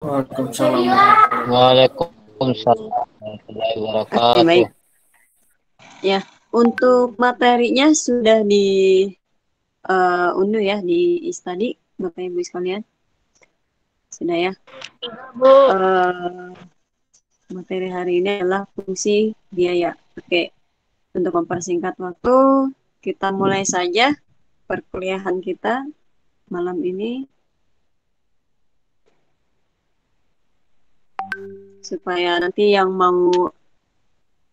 Waalaikumsalam. Waalaikumsalam warahmatullahi Oke, wabarakatuh. baik. Ya, untuk materinya sudah di unduh ya di e-study, Bapak Ibu sekalian. Sudah ya. Materi hari ini adalah fungsi biaya. Oke, untuk mempersingkat waktu, kita mulai saja perkuliahan kita malam ini. Supaya nanti yang mau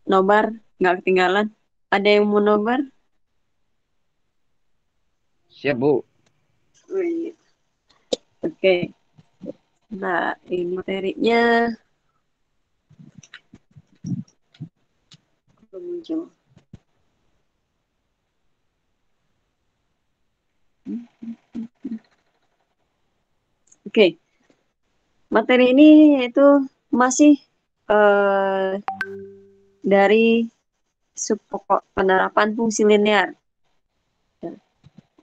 nobar nggak ketinggalan. Ada yang mau nobar? Siap, Bu. Wih. Oke. Nah, ini materinya belum muncul. Oke. Materi ini itu masih dari subpokok penerapan fungsi linear.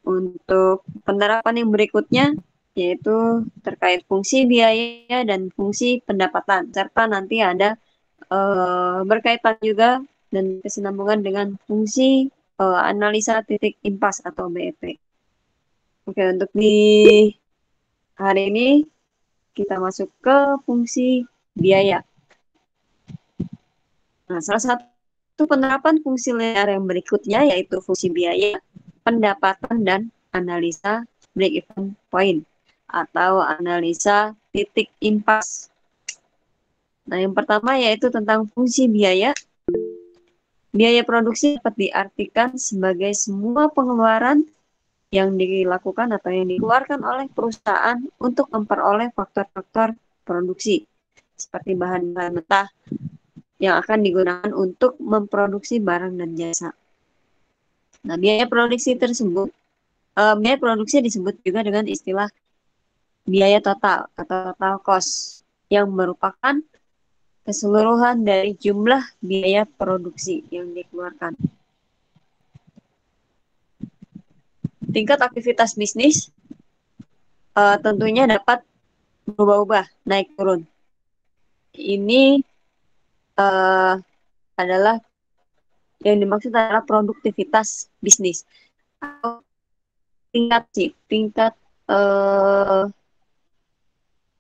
Untuk penerapan yang berikutnya yaitu terkait fungsi biaya dan fungsi pendapatan, serta nanti ada berkaitan juga dan kesinambungan dengan fungsi analisa titik impas atau BEP. Oke, untuk di hari ini kita masuk ke fungsi biaya. Nah, salah satu penerapan fungsi linear yang berikutnya yaitu fungsi biaya, pendapatan, dan analisa break-even point atau analisa titik impas. Nah, yang pertama yaitu tentang fungsi biaya. Biaya produksi dapat diartikan sebagai semua pengeluaran yang dilakukan atau yang dikeluarkan oleh perusahaan untuk memperoleh faktor-faktor produksi, seperti bahan-bahan mentah yang akan digunakan untuk memproduksi barang dan jasa. Nah, biaya produksi disebut juga dengan istilah biaya total atau total cost, yang merupakan keseluruhan dari jumlah biaya produksi yang dikeluarkan. Tingkat aktivitas bisnis tentunya dapat berubah-ubah, naik turun. Ini adalah yang dimaksud adalah produktivitas bisnis atau tingkat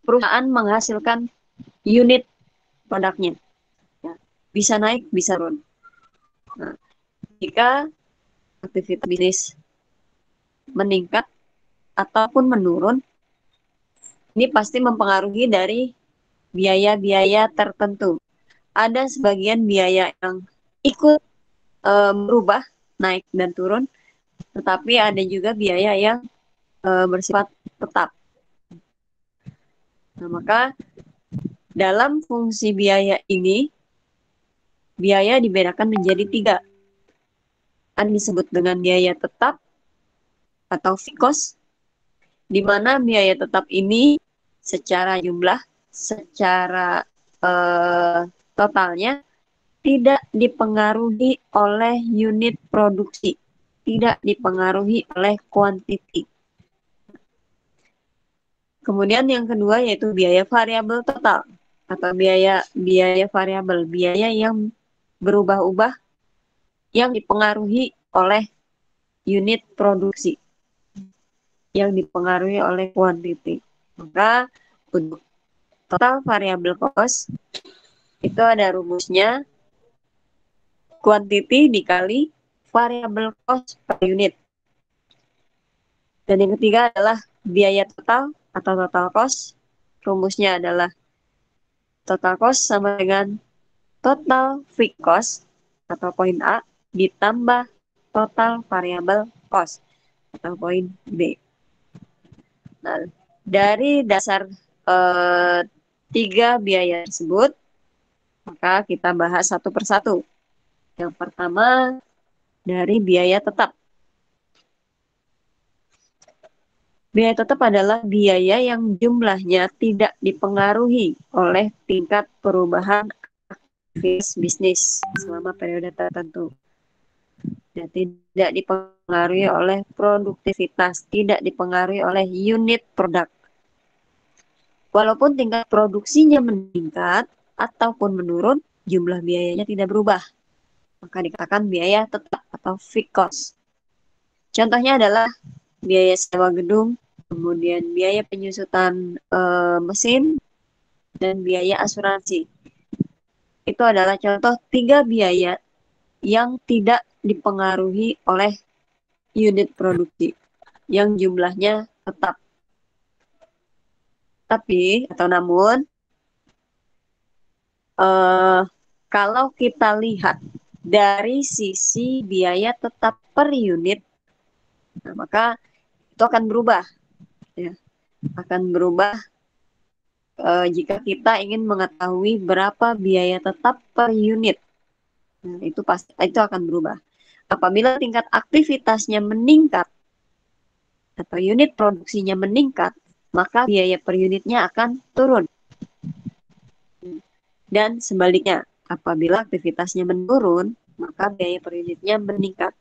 perusahaan menghasilkan unit produknya, ya, bisa naik bisa turun. Nah, jika aktivitas bisnis meningkat ataupun menurun, ini pasti mempengaruhi dari biaya-biaya tertentu. Ada sebagian biaya yang ikut berubah, naik dan turun, tetapi ada juga biaya yang bersifat tetap. Nah, maka dalam fungsi biaya ini, biaya dibedakan menjadi 3. Ada disebut dengan biaya tetap atau fixed cost, di mana biaya tetap ini secara jumlah, secara totalnya tidak dipengaruhi oleh unit produksi, tidak dipengaruhi oleh kuantiti. Kemudian yang kedua yaitu biaya variabel total atau biaya variabel, biaya yang berubah-ubah yang dipengaruhi oleh unit produksi, yang dipengaruhi oleh kuantiti. Maka untuk total variabel cost itu ada rumusnya, kuantiti dikali variable cost per unit. Dan yang ketiga adalah biaya total atau total cost. Rumusnya adalah total cost sama dengan total fixed cost atau poin A ditambah total variable cost atau poin B. Nah, dari dasar 3 biaya tersebut, maka kita bahas satu persatu. Yang pertama dari biaya tetap. Biaya tetap adalah biaya yang jumlahnya tidak dipengaruhi oleh tingkat perubahan aktivitas bisnis selama periode tertentu. Dan tidak dipengaruhi oleh produktivitas, tidak dipengaruhi oleh unit produk. Walaupun tingkat produksinya meningkat ataupun menurun, jumlah biayanya tidak berubah. Maka dikatakan biaya tetap atau fixed cost. Contohnya adalah biaya sewa gedung, kemudian biaya penyusutan mesin, dan biaya asuransi. Itu adalah contoh 3 biaya yang tidak dipengaruhi oleh unit produksi, yang jumlahnya tetap. Tapi, atau namun, kalau kita lihat dari sisi biaya tetap per unit, nah, maka itu akan berubah. Ya. Akan berubah jika kita ingin mengetahui berapa biaya tetap per unit. Nah, itu akan berubah. Apabila tingkat aktivitasnya meningkat atau unit produksinya meningkat, maka biaya per unitnya akan turun. Dan sebaliknya, apabila aktivitasnya menurun, maka biaya per unitnya meningkat.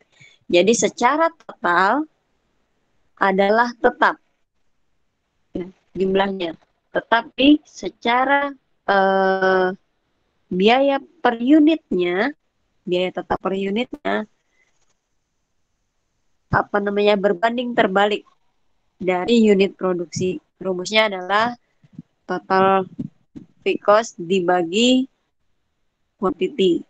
Jadi secara total adalah tetap ya, jumlahnya. Tetapi secara biaya per unitnya, biaya tetap per unitnya berbanding terbalik dari unit produksi. Rumusnya adalah total fixed cost dibagi quantity.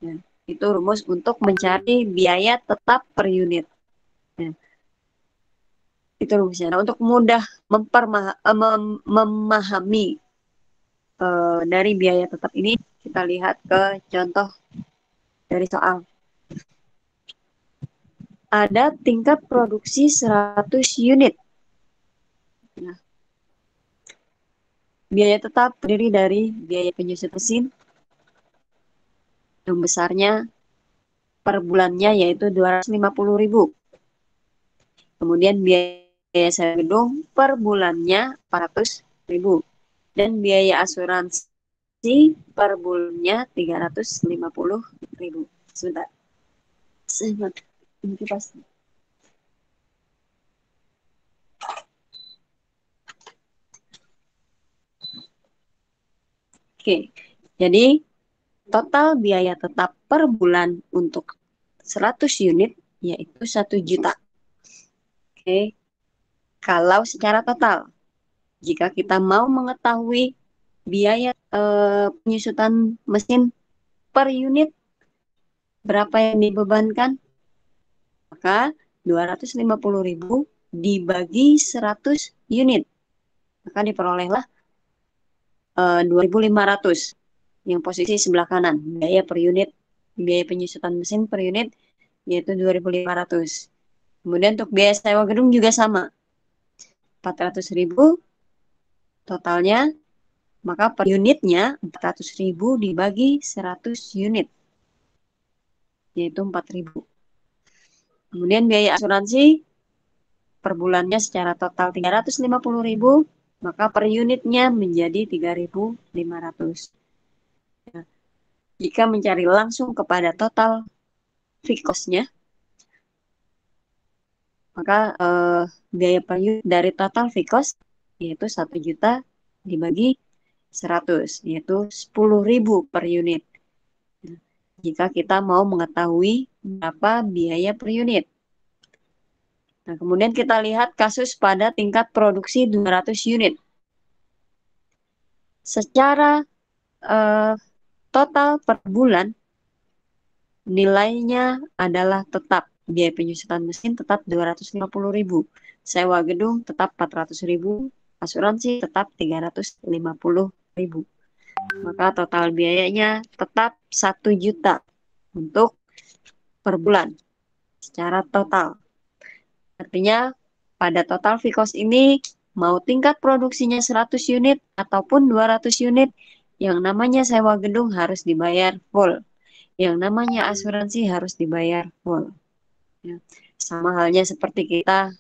Ya, itu rumus untuk mencari biaya tetap per unit. Ya, itu rumusnya. Nah, untuk mudah memahami dari biaya tetap ini, kita lihat ke contoh dari soal. Ada tingkat produksi 100 unit. Nah, biaya tetap terdiri dari biaya penyusun mesin yang besarnya per bulannya yaitu 250.000. Kemudian biaya sewa gedung per bulannya 400.000. Dan biaya asuransi per bulannya 350.000. Sebentar. Ini pasti. Oke, jadi total biaya tetap per bulan untuk 100 unit yaitu 1 juta. Oke, kalau secara total, jika kita mau mengetahui biaya penyusutan mesin per unit, berapa yang dibebankan? Maka 250.000 dibagi 100 unit. Maka diperolehlah 2.500 yang posisi sebelah kanan. Biaya per unit, biaya penyusutan mesin per unit yaitu 2.500. Kemudian untuk biaya sewa gedung juga sama. 400.000 totalnya, maka per unitnya 400.000 dibagi 100 unit, yaitu 4.000. Kemudian biaya asuransi per bulannya secara total 350.000, maka per unitnya menjadi 3.500. Nah, jika mencari langsung kepada total fixed cost-nya, maka biaya per unit dari total fixed cost yaitu 1 juta dibagi 100, yaitu 10.000 per unit. Jika kita mau mengetahui berapa biaya per unit. Nah, kemudian kita lihat kasus pada tingkat produksi 200 unit. Secara total per bulan, nilainya adalah tetap. Biaya penyusutan mesin tetap 250.000. Sewa gedung tetap 400.000. Asuransi tetap 350.000. Maka total biayanya tetap 1 juta untuk per bulan secara total. Artinya pada total fixed cost ini mau tingkat produksinya 100 unit ataupun 200 unit, yang namanya sewa gedung harus dibayar full. Yang namanya asuransi harus dibayar full. Ya. Sama halnya seperti kita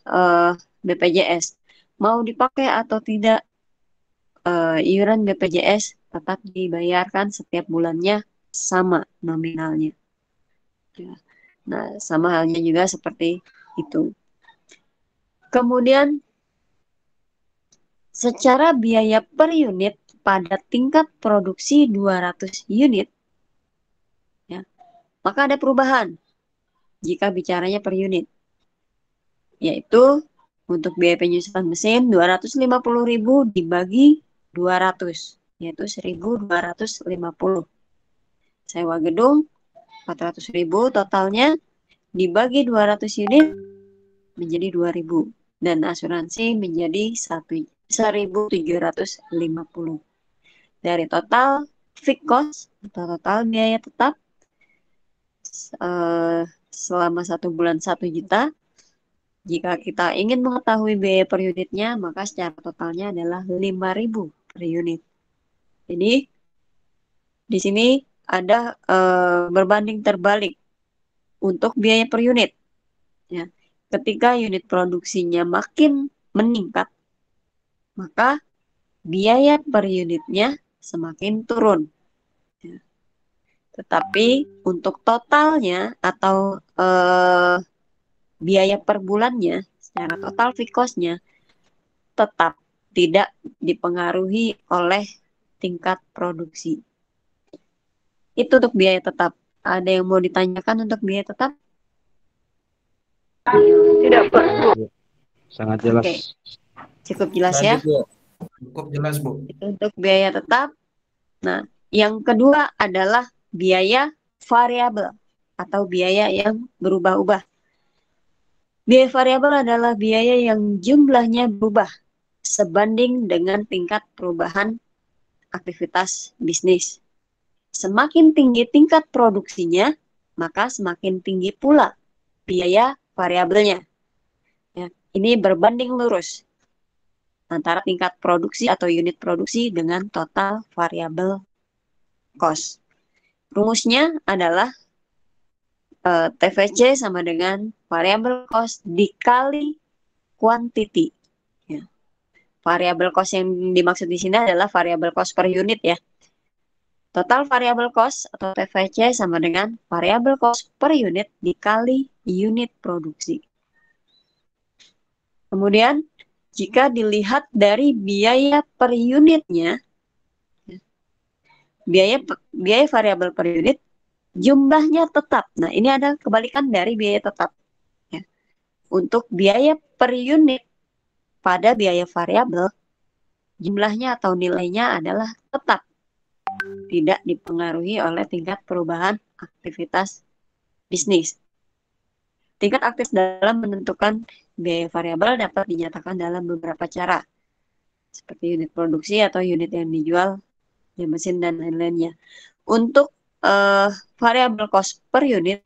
BPJS. Mau dipakai atau tidak, iuran BPJS tetap dibayarkan setiap bulannya sama nominalnya. Ya. Nah, sama halnya juga seperti itu. Kemudian secara biaya per unit pada tingkat produksi 200 unit, ya, maka ada perubahan jika bicaranya per unit, yaitu untuk biaya penyusutan mesin 250.000 dibagi 200, yaitu 1.250. Sewa gedung 400.000 totalnya, dibagi 200 unit menjadi 2.000, dan asuransi menjadi 1.750. Dari total fixed cost atau total biaya tetap selama 1 bulan 1 juta. Jika kita ingin mengetahui biaya per unitnya, maka secara totalnya adalah 5.000 per unit. Jadi di sini ada berbanding terbalik untuk biaya per unit. Ya. Ketika unit produksinya makin meningkat, maka biaya per unitnya semakin turun. Ya. Tetapi untuk totalnya atau biaya per bulannya, secara total fixed cost-nya tetap tidak dipengaruhi oleh tingkat produksi. Itu untuk biaya tetap. Ada yang mau ditanyakan untuk biaya tetap? Tidak, Pak. Sangat jelas. Oke. Cukup jelas ya? Cukup jelas, Bu. Itu untuk biaya tetap. Nah, yang kedua adalah biaya variabel atau biaya yang berubah-ubah. Biaya variabel adalah biaya yang jumlahnya berubah sebanding dengan tingkat perubahan aktivitas bisnis. Semakin tinggi tingkat produksinya, maka semakin tinggi pula biaya variabelnya. Ya, ini berbanding lurus antara tingkat produksi atau unit produksi dengan total variabel cost. Rumusnya adalah TVC sama dengan variabel cost dikali quantity. Ya. Variabel cost yang dimaksud di sini adalah variabel cost per unit ya. Total variabel cost atau TVC sama dengan variabel cost per unit dikali unit produksi. Kemudian, jika dilihat dari biaya per unitnya, biaya variabel per unit, jumlahnya tetap. Nah, ini ada kebalikan dari biaya tetap. Ya. Untuk biaya per unit pada biaya variabel, jumlahnya atau nilainya adalah tetap. Tidak dipengaruhi oleh tingkat perubahan aktivitas bisnis. Tingkat aktif dalam menentukan biaya variabel dapat dinyatakan dalam beberapa cara, seperti unit produksi atau unit yang dijual, ya mesin, dan lain-lainnya. Untuk variabel cost per unit,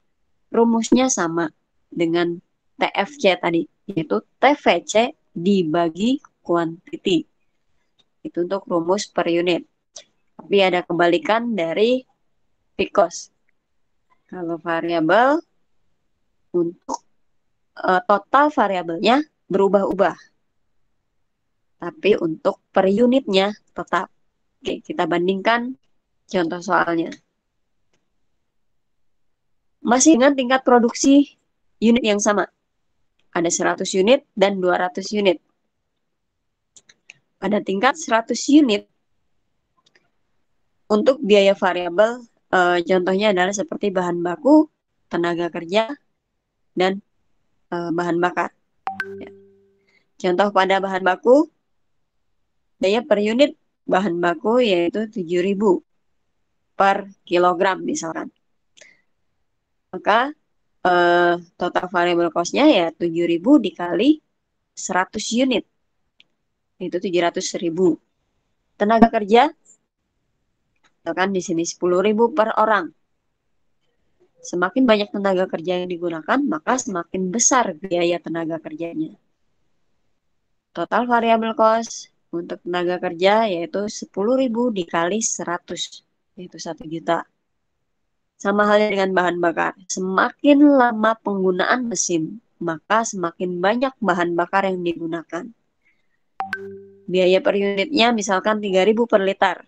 rumusnya sama dengan TFC tadi, yaitu TVC dibagi quantity. Itu untuk rumus per unit. Tapi ada kebalikan dari fixed cost. Kalau variabel, untuk total variabelnya berubah-ubah. Tapi untuk per unitnya tetap. Oke, kita bandingkan contoh soalnya. Masih dengan tingkat produksi unit yang sama. Ada 100 unit dan 200 unit. Pada tingkat 100 unit, untuk biaya variabel, contohnya adalah seperti bahan baku, tenaga kerja, dan bahan bakar. Ya. Contoh pada bahan baku, biaya per unit bahan baku yaitu 7.000 per kilogram misalkan. Maka total variable cost-nya ya 7.000 dikali 100 unit. Itu 700.000. Tenaga kerja, misalkan di sini 10.000 per orang. Semakin banyak tenaga kerja yang digunakan, maka semakin besar biaya tenaga kerjanya. Total variable cost untuk tenaga kerja yaitu 10.000 dikali 100, yaitu 1 juta. Sama halnya dengan bahan bakar. Semakin lama penggunaan mesin, maka semakin banyak bahan bakar yang digunakan. Biaya per unitnya misalkan 3.000 per liter.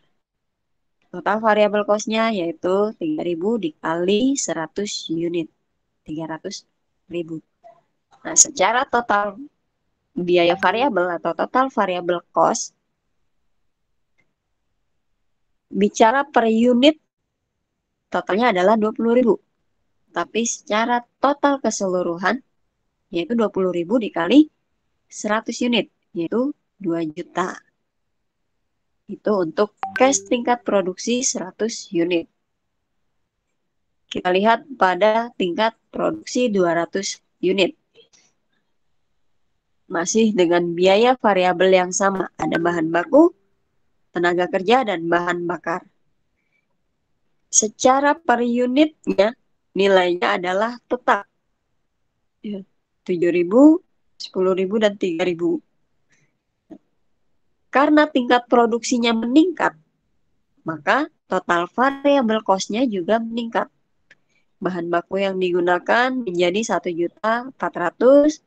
Total variable cost-nya yaitu 3.000 dikali 100 unit. 300.000. Nah, secara total biaya variabel atau total variable cost, bicara per unit totalnya adalah 20.000. Tapi secara total keseluruhan yaitu 20.000 dikali 100 unit, yaitu 2 juta. Itu untuk cash tingkat produksi 100 unit. Kita lihat pada tingkat produksi 200 unit. Masih dengan biaya variabel yang sama. Ada bahan baku, tenaga kerja, dan bahan bakar. Secara per unitnya, nilainya adalah tetap. 7.000, 10.000, dan 3.000. Karena tingkat produksinya meningkat, maka total variable cost-nya juga meningkat. Bahan baku yang digunakan menjadi 1.400.000,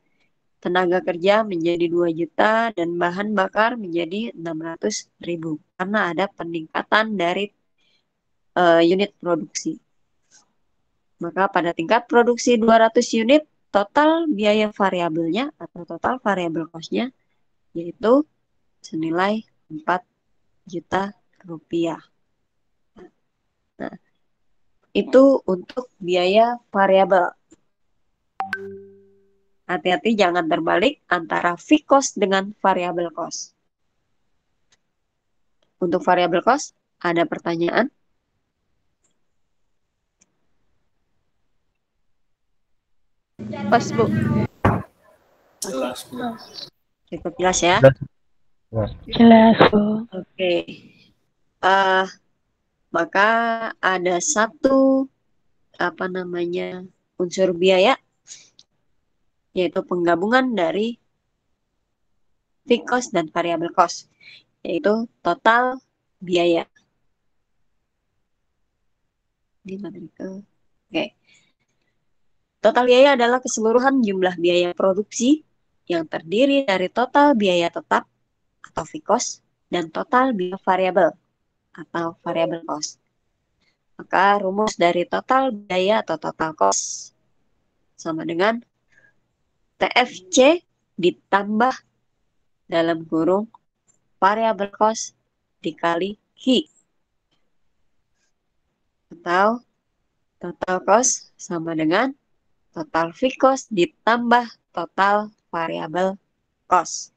tenaga kerja menjadi 2 juta, dan bahan bakar menjadi 600.000. Karena ada peningkatan dari unit produksi. Maka pada tingkat produksi 200 unit, total biaya variabelnya atau total variable cost-nya yaitu senilai 4 juta rupiah. Nah, itu untuk biaya variabel. Hati-hati jangan terbalik antara fixed cost dengan variable cost. Untuk variable cost, ada pertanyaan? Pas, Bu. Jelas, Bu. Cukup jelas ya? Jelas, Bu. Oke. Maka ada satu unsur biaya, yaitu penggabungan dari fixed cost dan variable cost, yaitu total biaya. Oke. Total biaya adalah keseluruhan jumlah biaya produksi yang terdiri dari total biaya tetap atau fixed cost dan total biaya variabel atau variable cost. Maka rumus dari total biaya atau total cost sama dengan TFC ditambah dalam kurung variable cost dikali Q. Atau total cost sama dengan total fixed cost ditambah total variable cost.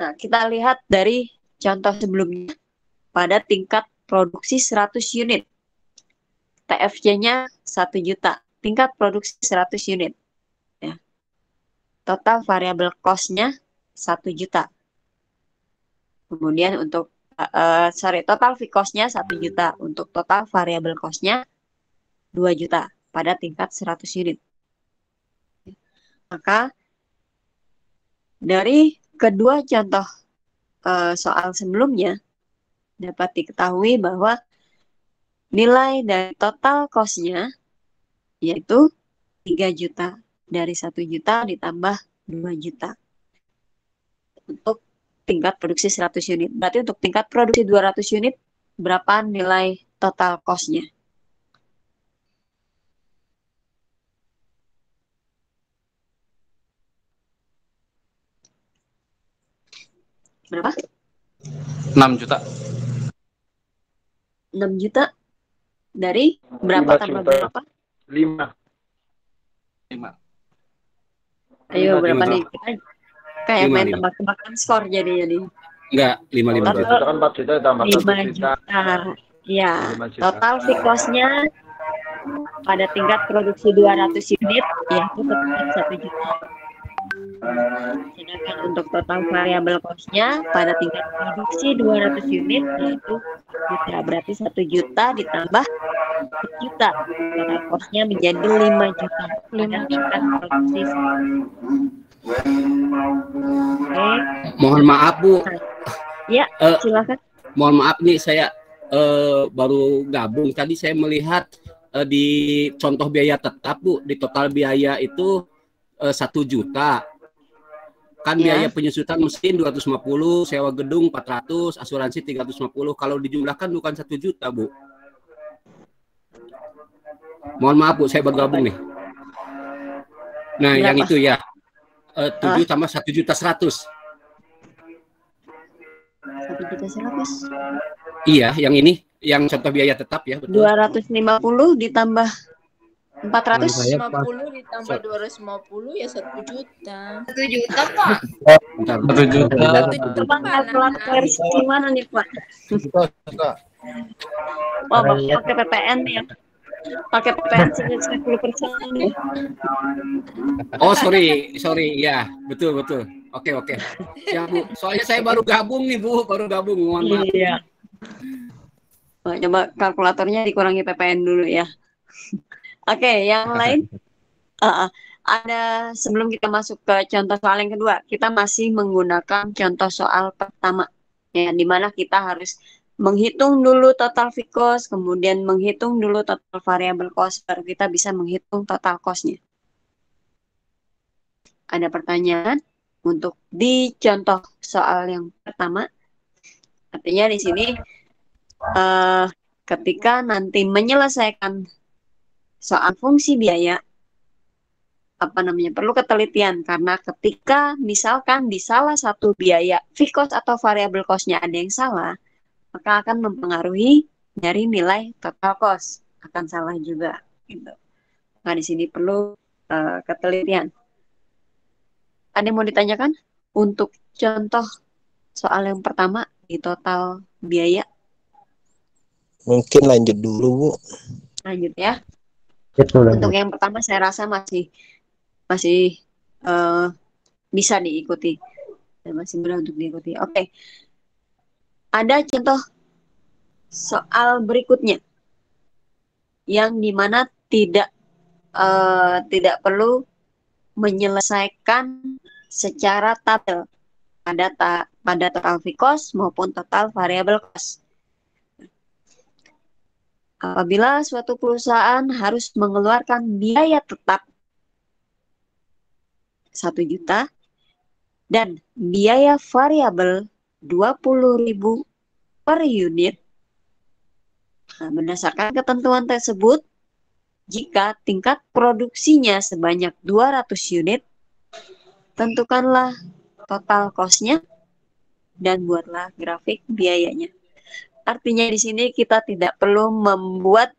Nah, kita lihat dari contoh sebelumnya pada tingkat produksi 100 unit. TFC-nya 1 juta. Tingkat produksi 100 unit. Ya. Total variable cost-nya 1 juta. Kemudian untuk total fixed cost-nya 1 juta. Untuk total variable cost-nya 2 juta pada tingkat 100 unit. Maka dari kedua contoh soal sebelumnya dapat diketahui bahwa nilai dari total cost-nya yaitu 3 juta. Dari 1 juta ditambah 2 juta. Untuk tingkat produksi 100 unit. Berarti untuk tingkat produksi 200 unit, berapa nilai total cost-nya? Berapa? 6 juta. 6 juta dari berapa tambah berapa? 5. 5. Ayo berapa nih? juta. Kita kayak 5, main 5. tebak-tebakan skor jadinya nih. Enggak, 5 Total Itu kan 4 juta ditambah 5 1 juta. juta. Ya, 5 juta. total fixed cost-nya pada tingkat produksi 200 unit yaitu tetap 1 juta. Sedangkan untuk total variable cost-nya pada tingkat produksi 200 unit yaitu 1 juta. Berarti 1 juta ditambah 1 juta. Total cost-nya menjadi 5 juta. Pada tingkat produksi. Oke. Mohon maaf, Bu. Ya, silakan. Mohon maaf nih saya baru gabung. Tadi saya melihat di contoh biaya tetap, Bu, di total biaya itu 1 juta. Kan Ya. biaya penyusutan mesin 250, sewa gedung 400, asuransi 350. Kalau dijumlahkan bukan 1 juta, Bu. Mohon maaf, Bu, saya baru gabung nih. Nah, Berapa? yang itu ya. 7 tambah 1.100.000. 1.100.000. Iya, yang ini, yang contoh biaya tetap ya, betul. 250 ditambah 400. Saya pas 50 ditambah 250 ya 1 juta. 1 juta, Pak. bentar. 1 juta. Teman kalkulator versi mana nih, Pak? Oh, pakai PPN nih ya. Pakai PPN 10% nih. Oh, sorry, ya, betul. Oke. Siap, Bu. Soalnya saya baru gabung nih, Bu, mohon maaf. Iya. Oh, coba kalkulatornya dikurangi PPN dulu ya. Oke, yang lain. Ada sebelum kita masuk ke contoh soal yang kedua, kita masih menggunakan contoh soal pertama, ya, di mana kita harus menghitung dulu total fixed cost, kemudian menghitung dulu total variable cost, baru kita bisa menghitung total cost-nya. Ada pertanyaan untuk di contoh soal yang pertama? Artinya di sini ketika nanti menyelesaikan soal fungsi biaya, perlu ketelitian, karena ketika misalkan di salah satu biaya fixed cost atau variable cost-nya ada yang salah, maka akan mempengaruhi dari nilai total cost, akan salah juga gitu. Nah, di sini perlu ketelitian. Ada yang mau ditanyakan untuk contoh soal yang pertama di total biaya? Mungkin lanjut dulu, Bu. Lanjut ya. Betul. Untuk yang pertama saya rasa masih bisa diikuti. Masih mudah untuk diikuti. Oke. Ada contoh soal berikutnya yang dimana tidak perlu menyelesaikan secara tabel pada total fixed cost maupun total variable cost. Apabila suatu perusahaan harus mengeluarkan biaya tetap 1 juta dan biaya variabel 20.000 per unit, berdasarkan ketentuan tersebut, jika tingkat produksinya sebanyak 200 unit, tentukanlah total cost-nya dan buatlah grafik biayanya. Artinya di sini kita tidak perlu membuat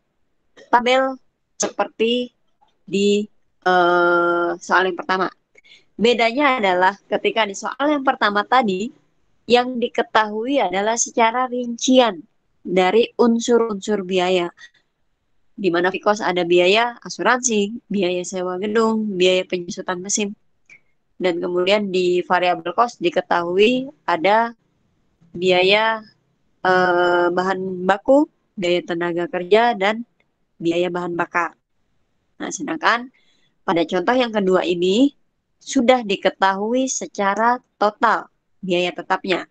tabel seperti di soal yang pertama. Bedanya adalah ketika di soal yang pertama tadi, yang diketahui adalah secara rincian dari unsur-unsur biaya. Di mana fixed cost ada biaya asuransi, biaya sewa gedung, biaya penyusutan mesin. Dan kemudian di variable cost diketahui ada biaya bahan baku, biaya tenaga kerja, dan biaya bahan bakar. Nah, sedangkan pada contoh yang kedua ini sudah diketahui secara total biaya tetapnya.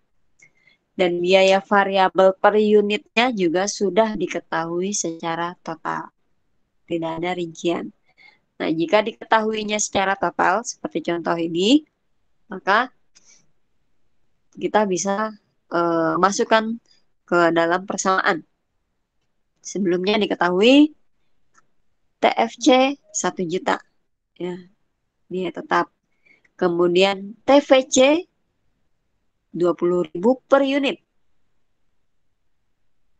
Dan biaya variabel per unitnya juga sudah diketahui secara total. Tidak ada rincian. Nah, jika diketahuinya secara total, seperti contoh ini, maka kita bisa masukkan ke dalam persamaan. Sebelumnya diketahui TFC 1 juta. Ya, dia tetap. Kemudian TVC 20.000 per unit.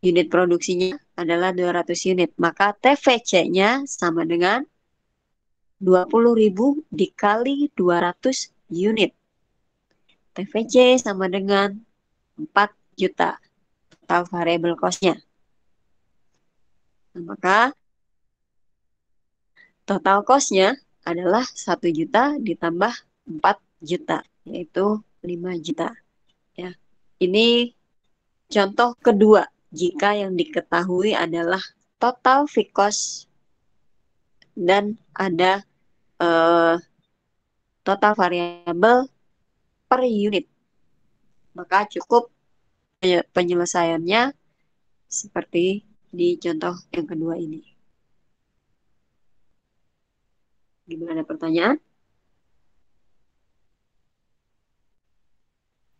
Unit produksinya adalah 200 unit. Maka TVC-nya sama dengan 20.000 dikali 200 unit. TVC sama dengan 4 juta. Total variable cost-nya. Nah, maka total cost-nya adalah 1 juta ditambah 4 juta, yaitu 5 juta. Ya. Ini contoh kedua, jika yang diketahui adalah total fixed cost dan ada total variabel per unit. Maka cukup penyelesaiannya seperti di contoh yang kedua ini. Gimana, ada pertanyaan?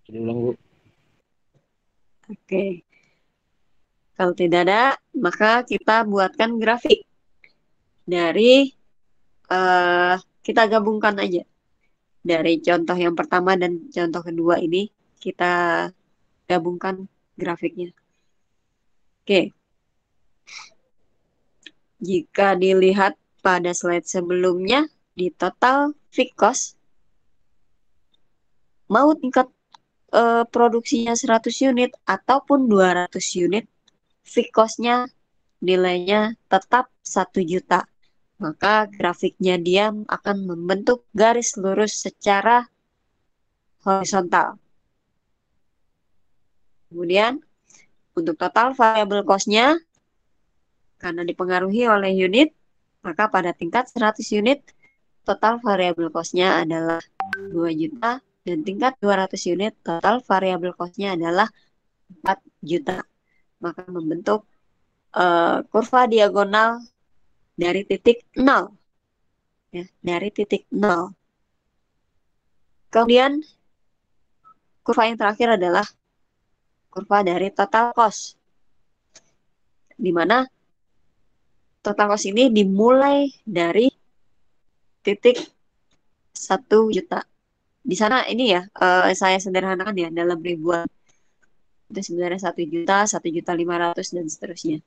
Diulang, Bu. Oke. Kalau tidak ada, maka kita buatkan grafik. Dari kita gabungkan aja. dari contoh yang pertama dan contoh kedua ini kita gabungkan grafiknya. Oke. Jika dilihat pada slide sebelumnya, di total fixed cost, mau tingkat produksinya 100 unit ataupun 200 unit, fixed cost-nya nilainya tetap 1 juta. Maka grafiknya dia akan membentuk garis lurus secara horizontal. Kemudian, untuk total variable cost-nya, karena dipengaruhi oleh unit, maka pada tingkat 100 unit, total variable cost-nya adalah 2 juta, dan tingkat 200 unit, total variable cost-nya adalah 4 juta. Maka membentuk kurva diagonal dari titik 0. Ya, dari titik 0. Kemudian, kurva yang terakhir adalah kurva dari total cost, di mana total cost ini dimulai dari titik 1 juta. Di sana ini ya, saya sederhanakan ya, dalam ribuan. Itu sebenarnya 1 juta, 1.500.000, dan seterusnya.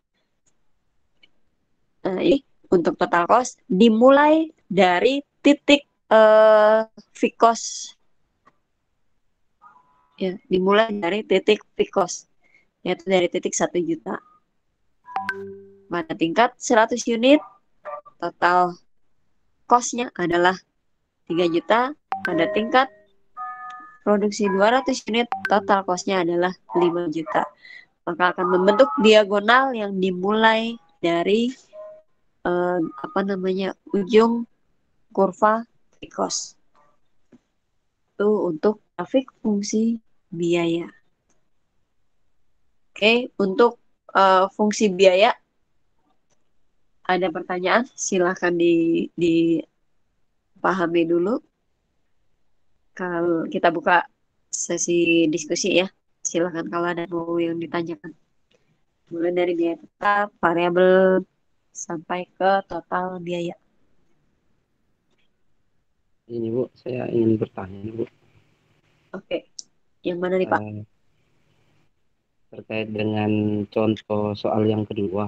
Nah, ini untuk total cost dimulai dari titik fixed cost. Ya, dimulai dari titik fixed cost, yaitu dari titik 1 juta. Pada tingkat 100 unit, total cost-nya adalah 3 juta. Pada tingkat produksi 200 unit, total cost-nya adalah 5 juta. Maka akan membentuk diagonal yang dimulai dari ujung kurva fixed cost. Itu untuk grafik fungsi biaya. Oke, untuk fungsi biaya, ada pertanyaan? Silahkan dipahami dulu. Kalau kita buka sesi diskusi ya, silahkan kalau ada mau yang ditanyakan. Mulai dari biaya tetap, variabel, sampai ke total biaya. Ini Bu, saya ingin bertanya Bu. Oke, yang mana nih Pak? Terkait dengan contoh soal yang kedua,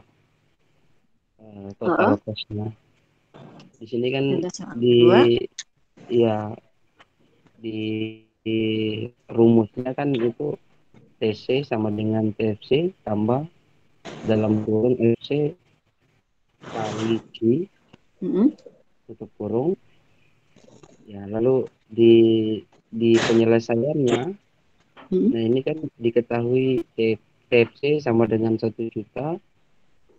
total cost-nya. Di sini kan di rumusnya kan itu TC sama dengan TFC tambah dalam kurung FC kali Q tutup kurung. Ya, lalu di penyelesaiannya, nah ini kan diketahui TFC sama dengan 1 juta,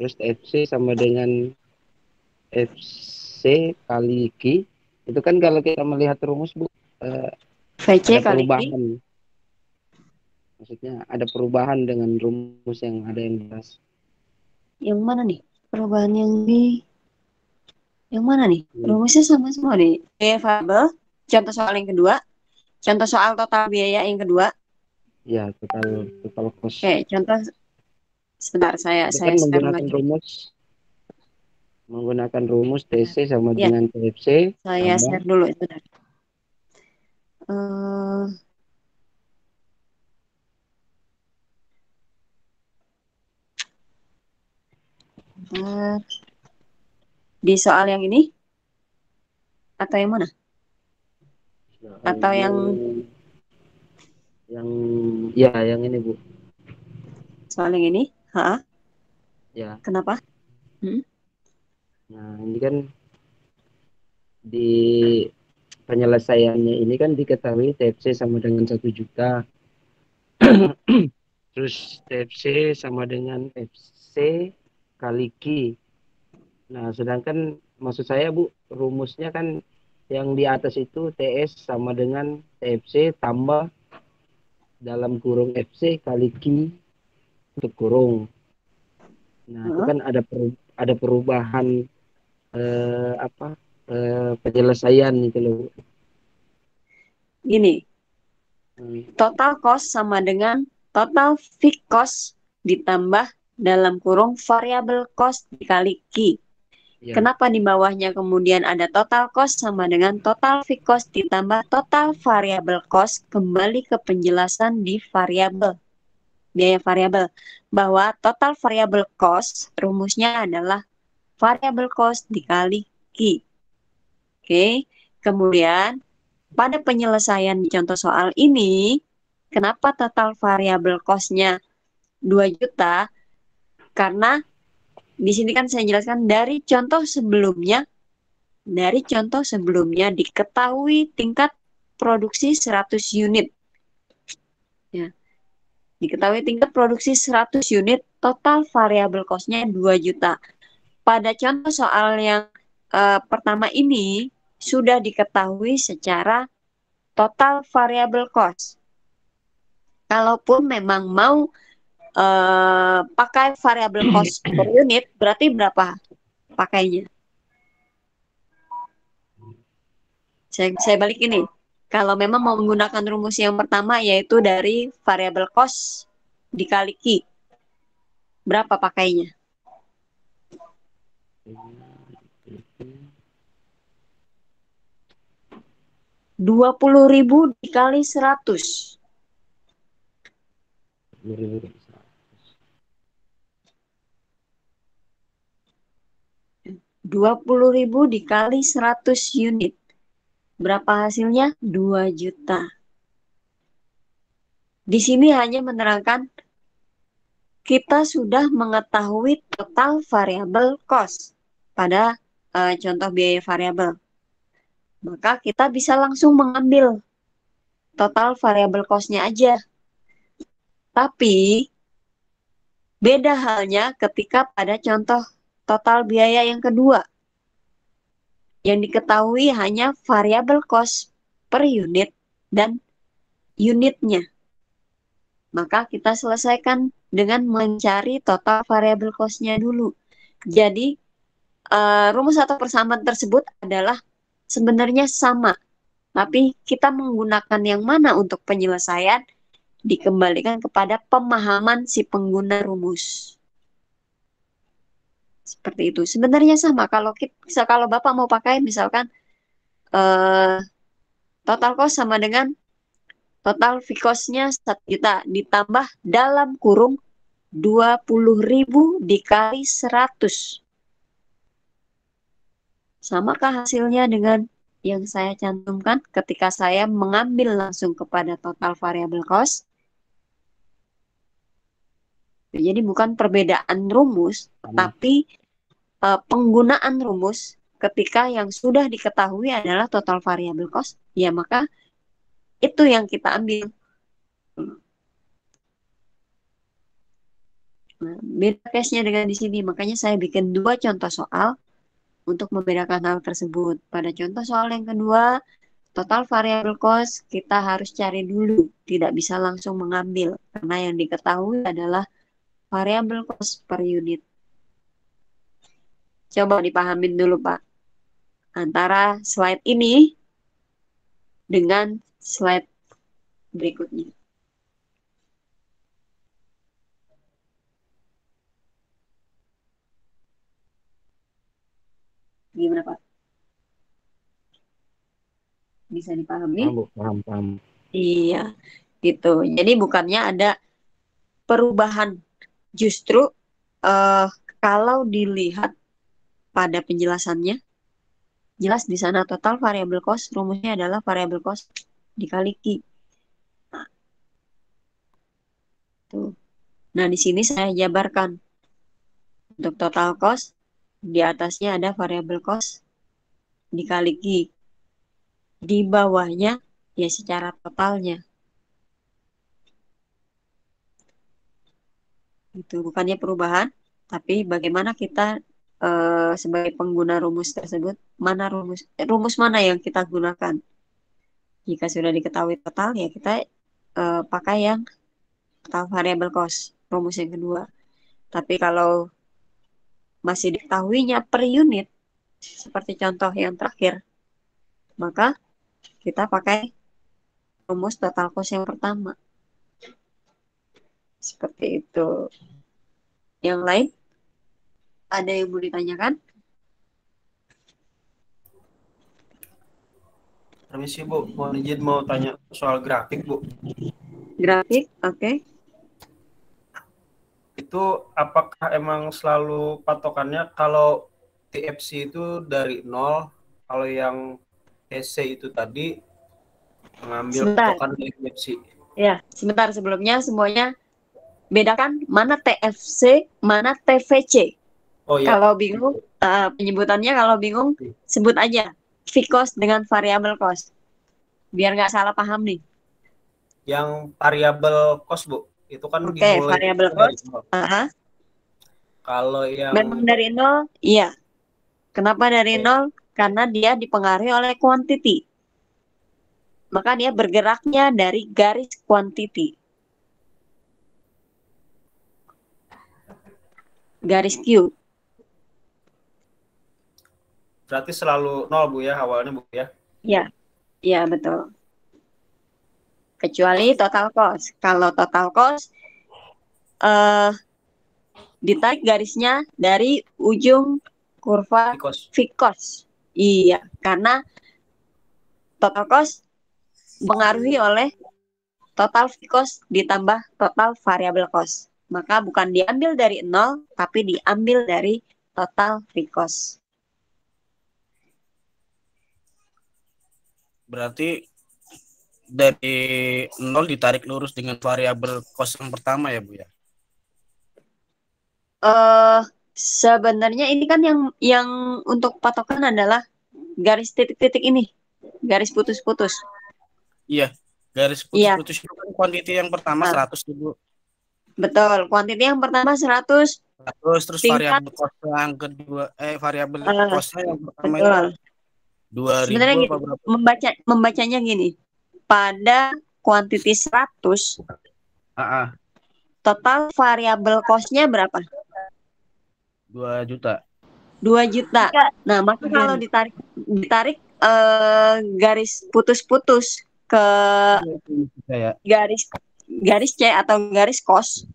terus TFC sama dengan FC kali Q. Itu kan kalau kita melihat rumus Bu, VC ada kali perubahan. Maksudnya ada perubahan dengan rumus yang ada yang jelas. Yang mana nih? Perubahan yang mana nih? Rumusnya sama semua nih. Biaya variabel, contoh soal yang kedua. Contoh soal total biaya yang kedua. Ya, total cost. Oke, contoh sebentar saya menggunakan rumus TC sama dengan TFC. Saya share dulu sebentar. Di soal yang ini atau yang mana? Atau yang ini Bu. Soal yang ini? Ya. Kenapa? Nah, ini kan di penyelesaiannya ini kan diketahui TFC sama dengan 1 juta. Terus TFC sama dengan FC kali Q. Nah, sedangkan maksud saya Bu, rumusnya kan yang di atas itu TS sama dengan TFC tambah dalam kurung FC kali Q tutup kurung. Nah, itu kan ada perubahan penyelesaian itu loh. Gini. Total cost sama dengan total fixed cost ditambah dalam kurung variable cost dikali Q. Ya. Kenapa di bawahnya kemudian ada total cost sama dengan total fixed cost ditambah total variable cost, kembali ke penjelasan di variabel, biaya variabel, bahwa total variable cost rumusnya adalah variable cost dikali Q. Oke, kemudian pada penyelesaian di contoh soal ini, kenapa total variable cost-nya 2 juta? Karena di sini kan saya jelaskan dari contoh sebelumnya diketahui tingkat produksi 100 unit. Ya. Diketahui tingkat produksi 100 unit, total variable cost-nya 2 juta. Pada contoh soal yang pertama ini sudah diketahui secara total variable cost. Kalaupun memang mau pakai variable cost per unit, berarti berapa pakainya? Saya balik ini. Kalau memang mau menggunakan rumus yang pertama, yaitu dari variable cost dikali Q, berapa pakainya? 20.000 dikali 100. 20.000 dikali 100 unit. Berapa hasilnya? 2 juta. Di sini hanya menerangkan kita sudah mengetahui total variable cost pada contoh biaya variabel. Maka kita bisa langsung mengambil total variable cost-nya aja. Tapi beda halnya ketika pada contoh total biaya yang kedua. Yang diketahui hanya variable cost per unit dan unitnya. Maka kita selesaikan dengan mencari total variable cost-nya dulu. Jadi rumus atau persamaan tersebut adalah sebenarnya sama. Tapi kita menggunakan yang mana untuk penyelesaian dikembalikan kepada pemahaman si pengguna rumus. Seperti itu. Sebenarnya sama. Kalau Bapak mau pakai misalkan total cost sama dengan total fixed cost-nya 1 juta ditambah dalam kurung 20.000 dikali 100. Samakah hasilnya dengan yang saya cantumkan ketika saya mengambil langsung kepada total variable cost? Jadi bukan perbedaan rumus, tapi penggunaan rumus ketika yang sudah diketahui adalah total variable cost, ya maka itu yang kita ambil. Nah, beda case-nya dengan di sini, makanya saya bikin 2 contoh soal untuk membedakan hal tersebut. Pada contoh soal yang kedua, total variable cost kita harus cari dulu, tidak bisa langsung mengambil karena yang diketahui adalah variable cost per unit. Coba dipahamin dulu, Pak, antara slide ini dengan slide berikutnya. Gimana, Pak? Bisa dipahami? Paham. Iya, gitu. Jadi bukannya ada perubahan. Justru kalau dilihat pada penjelasannya, jelas di sana total variable cost, rumusnya adalah variable cost dikali Q. Nah, di sini saya jabarkan. Untuk total cost, di atasnya ada variable cost dikali Q. Di bawahnya, ya secara totalnya. Itu bukannya perubahan, tapi bagaimana kita sebagai pengguna rumus tersebut, rumus mana yang kita gunakan. Jika sudah diketahui total, ya kita pakai yang total variable cost, rumus yang kedua. Tapi kalau masih diketahuinya per unit, seperti contoh yang terakhir, maka kita pakai rumus total cost yang pertama. Seperti itu. Yang lain? Ada yang mau ditanyakan? Permisi Bu, mohon izin mau tanya soal grafik Bu. Grafik, oke. Itu apakah emang selalu patokannya kalau TFC itu dari 0, kalau yang TC itu tadi mengambil Sebentar. patokan dari TFC? Ya, sebentar sebelumnya semuanya bedakan mana TFC, mana TVC. Oh iya, Kalau bingung, penyebutannya kalau bingung, sebut aja fixed cost dengan variable cost. Biar nggak salah paham nih. yang variabel cost Bu, itu kan Oke, dimulai variable dari cost. 0. Aha. Kalau yang Memang dari 0, iya. Kenapa dari 0? Karena dia dipengaruhi oleh quantity. Maka dia bergeraknya dari garis quantity. Garis Q. berarti selalu 0 Bu ya awalnya Bu ya? Ya, ya betul. Kecuali total cost. Kalau total cost, ditarik garisnya dari ujung kurva Because fixed cost. Iya, karena total cost dipengaruhi oleh total fixed cost ditambah total variable cost. Maka bukan diambil dari 0, tapi diambil dari total fixed cost. Berarti dari 0 ditarik lurus dengan variabel cost yang pertama ya Bu ya? Sebenarnya ini kan yang untuk patokan adalah garis titik-titik ini, garis putus-putus. Iya, garis Iya. putus-putus itu kan quantity yang pertama 100 Bu. Betul, quantity yang pertama 100. Terus Tingkat. variabel cost yang kedua, variabel costnya yang pertama itu Betul. 2000 Sebenarnya apa gini, berapa? membacanya gini. Pada quantity 100, total variable cost-nya berapa? 2 juta. 2 juta. Nah, maka kalau ditarik garis putus-putus ke Ya. garis C atau garis cost,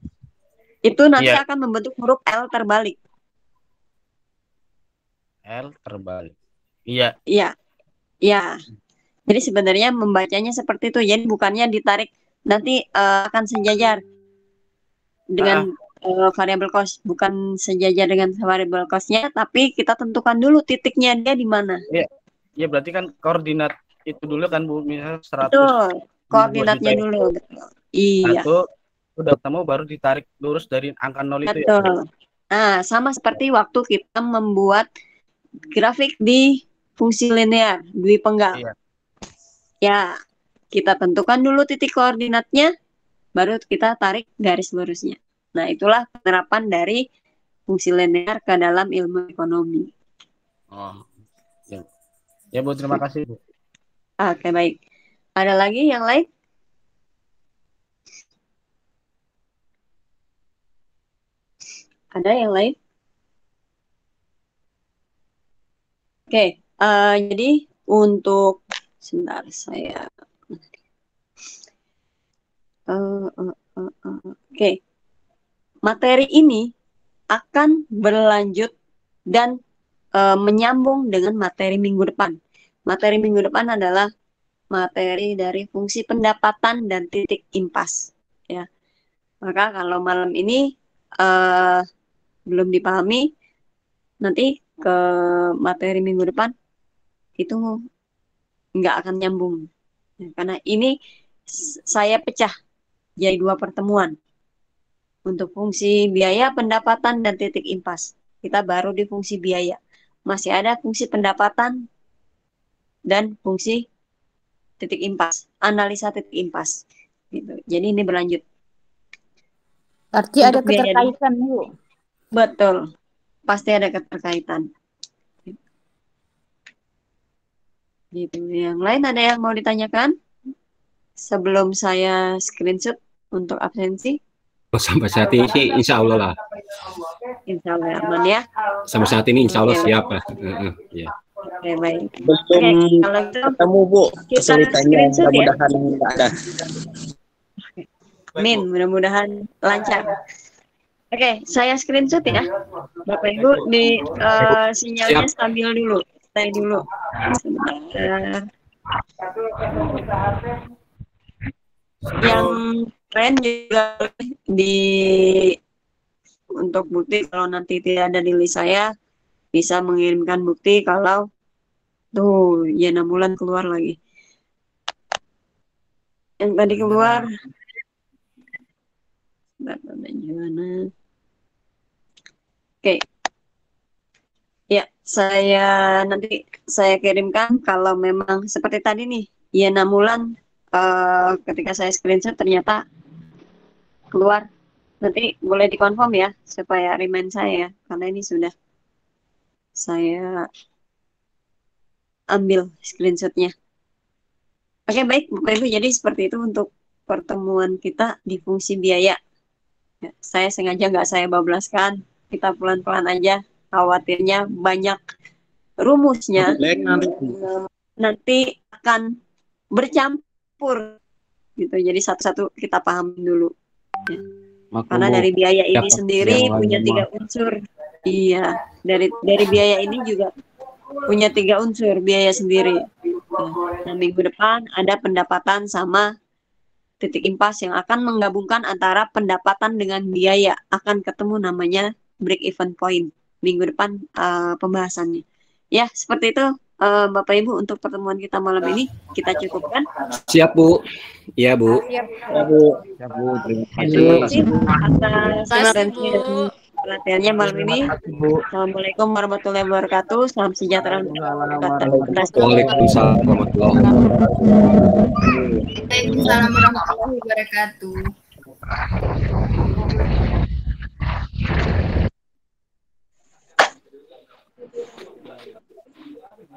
itu nanti Iya. akan membentuk huruf L terbalik. L terbalik. Iya. Iya. Ya. Jadi sebenarnya membacanya seperti itu. Jadi bukannya ditarik nanti akan sejajar dengan variable cost, bukan sejajar dengan variable cost-nya, tapi kita tentukan dulu titiknya dia di mana. Iya, berarti kan koordinat itu dulu kan Bu, misalnya 100. Betul. Koordinatnya juta dulu. Betul. Iya. Satu udah ketemu baru ditarik lurus dari angka 0 itu ya. Betul. Nah, sama seperti waktu kita membuat grafik di fungsi linear, dwipenggal. Iya. Ya, kita tentukan dulu titik koordinatnya, baru kita tarik garis lurusnya. Nah, itulah penerapan dari fungsi linear ke dalam ilmu ekonomi. Oh. Ya Bu, terima kasih Bu. Oke, baik. Ada lagi yang lain? Ada yang lain? Oke, jadi untuk sebentar saya. Oke, materi ini akan berlanjut dan menyambung dengan materi minggu depan. Materi minggu depan adalah materi dari fungsi pendapatan dan titik impas. Ya, maka kalau malam ini belum dipahami, nanti ke materi minggu depan itu nggak akan nyambung. Ya, karena ini saya pecah jadi 2 pertemuan. Untuk fungsi biaya, pendapatan, dan titik impas. Kita baru di fungsi biaya. Masih ada fungsi pendapatan dan fungsi titik impas. Analisa titik impas. Gitu. Jadi ini berlanjut. Berarti Untuk ada biaya keterkaitan Bu. Betul. Pasti ada keterkaitan. Gitu. Yang lain ada yang mau ditanyakan? Sebelum saya screenshot untuk absensi. Sampai saat ini sih insya Allah lah. Insya Allah aman ya. Sampai saat ini insya Allah Oke. siap lah. Ya. Oke, baik. Belum Kalau gitu ketemu Bu, kita kesulitannya screenshot ya. mudah-mudahan nggak ada. Amin, mudah-mudahan lancar. Oke, saya screenshot ya. Bapak Ibu di sinyalnya Siap. stabil dulu. Stay dulu. Sebentar. Yang keren juga di untuk bukti kalau nanti tidak ada di list saya bisa mengirimkan bukti kalau tuh ya 6 bulan keluar lagi. Yang tadi keluar gimana? Oke. Ya, nanti saya kirimkan kalau memang seperti tadi nih, ya 6 bulan ketika saya screenshot ternyata keluar. Nanti boleh dikonfirm ya supaya remind saya karena ini sudah saya ambil screenshotnya. Oke, baik Bapak Ibu, jadi seperti itu untuk pertemuan kita di fungsi biaya. Ya, saya sengaja nggak saya bablaskan, kita pelan-pelan aja, khawatirnya banyak rumusnya nanti akan bercampur gitu, jadi satu-satu kita paham dulu ya. Karena dari biaya ini sendiri punya 3 unsur. Iya, dari biaya ini juga punya 3 unsur biaya sendiri. Nah, minggu depan ada pendapatan sama titik impas yang akan menggabungkan antara pendapatan dengan biaya, akan ketemu namanya break even point. Minggu depan pembahasannya. Ya, seperti itu Bapak Ibu untuk pertemuan kita malam ini kita cukupkan. Siap, Bu. Iya, Bu. Siap. Ya, Bu. Ya, Bu. Terima kasih. Atas atensi dan perhatiannya malam ini. Assalamualaikum warahmatullahi wabarakatuh. Salam sejahtera untuk kita. Waalaikumsalam warahmatullahi wabarakatuh. Waalaikumsalam warahmatullahi wabarakatuh.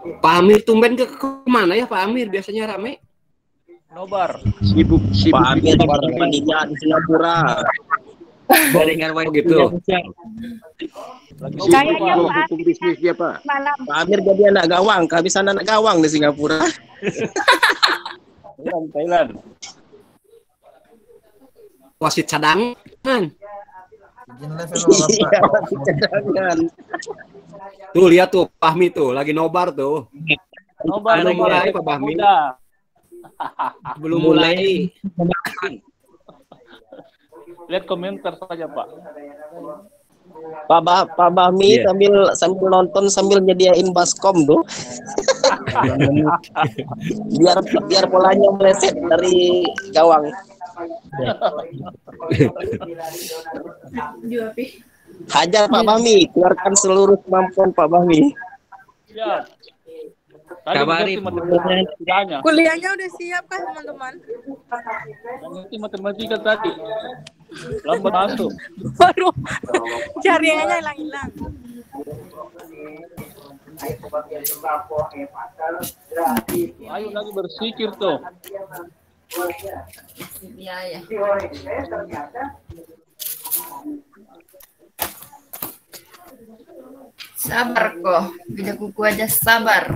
Pak Amir tumben kemana ya Pak Amir? Biasanya rame. Nobar. Sibuk Pak Amir di Singapura. Jaringan gitu. Kayaknya Pak hukum bisnis dia, Pak. malam. Pak Amir jadi anak gawang, kehabisan anak gawang di Singapura. Thailand. Wasit cadangan. Iya, cadangan. Tuh lihat tuh Fahmi tuh lagi nobar tuh. Nobar Belum mulai Pak Fahmi. Belum mulai. Lihat komentar saja, Pak. Pak Bahmi sambil nonton sambil nyediain baskom tuh. biar bolanya meleset dari gawang. Hajar Pak Bahmi, keluarkan seluruh kemampuan Pak Bahmi. Siap. Kabari Kuliahnya udah siap kan teman-teman? Nanti matematika tadi. Lambat masuk. Baru jaringannya hilang-hilang. Ayo lagi bersikir tuh. Iya, ya. Sabar kok, beda kuku aja sabar.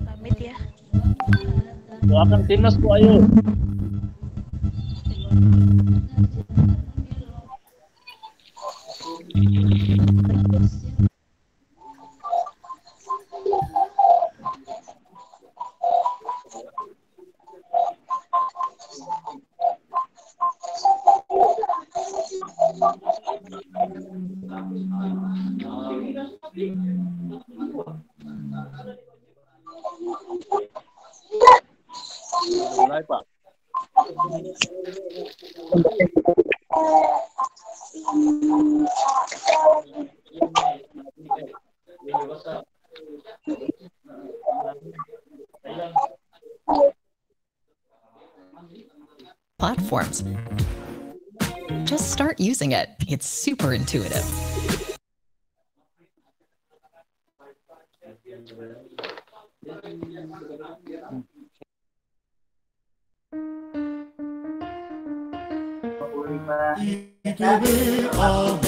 Pamit ya. Doakan timnas Bu, ayo. Mulai Pak. Platforms. Just start using it. It's super intuitive. ITB Ahmad